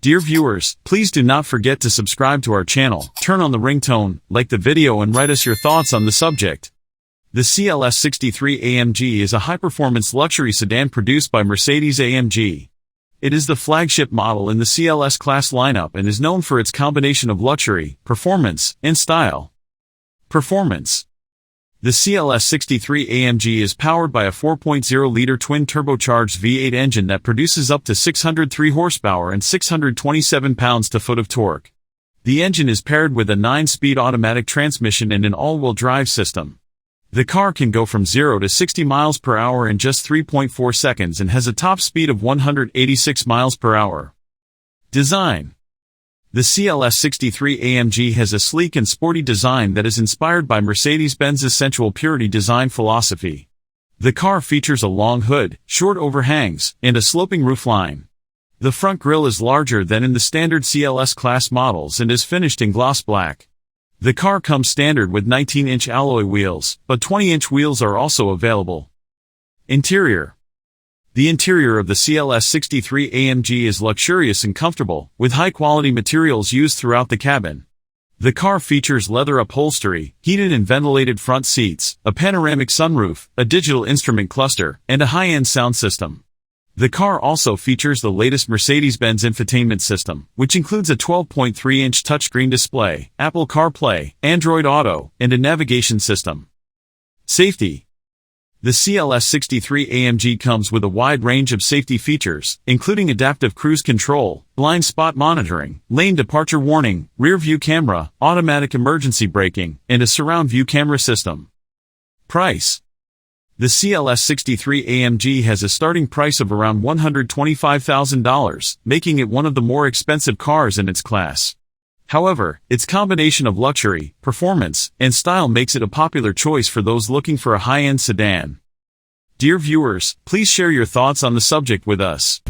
Dear viewers, please do not forget to subscribe to our channel, turn on the ringtone, like the video and write us your thoughts on the subject. The CLS-63 is a high-performance luxury sedan produced by Mercedes-AMG. It is the flagship model in the CLS-Class lineup and is known for its combination of luxury, performance, and style. Performance. The CLS-63 is powered by a 4.0-liter twin-turbocharged V8 engine that produces up to 603 horsepower and 627 pounds-to-foot of torque. The engine is paired with a 9-speed automatic transmission and an all-wheel drive system. The car can go from 0 to 60 miles per hour in just 3.4 seconds and has a top speed of 186 miles per hour. Design. The CLS-63 has a sleek and sporty design that is inspired by Mercedes-Benz's sensual purity design philosophy. The car features a long hood, short overhangs, and a sloping roofline. The front grille is larger than in the standard CLS-Class models and is finished in gloss black. The car comes standard with 19-inch alloy wheels, but 20-inch wheels are also available. Interior. The interior of the CLS-63 is luxurious and comfortable, with high-quality materials used throughout the cabin. The car features leather upholstery, heated and ventilated front seats, a panoramic sunroof, a digital instrument cluster, and a high-end sound system. The car also features the latest Mercedes-Benz infotainment system, which includes a 12.3-inch touchscreen display, Apple CarPlay, Android Auto, and a navigation system. Safety. The CLS-63 comes with a wide range of safety features, including adaptive cruise control, blind spot monitoring, lane departure warning, rear view camera, automatic emergency braking, and a surround view camera system. Price. The CLS-63 has a starting price of around $125,000, making it one of the more expensive cars in its class. However, its combination of luxury, performance, and style makes it a popular choice for those looking for a high-end sedan. Dear viewers, please share your thoughts on the subject with us.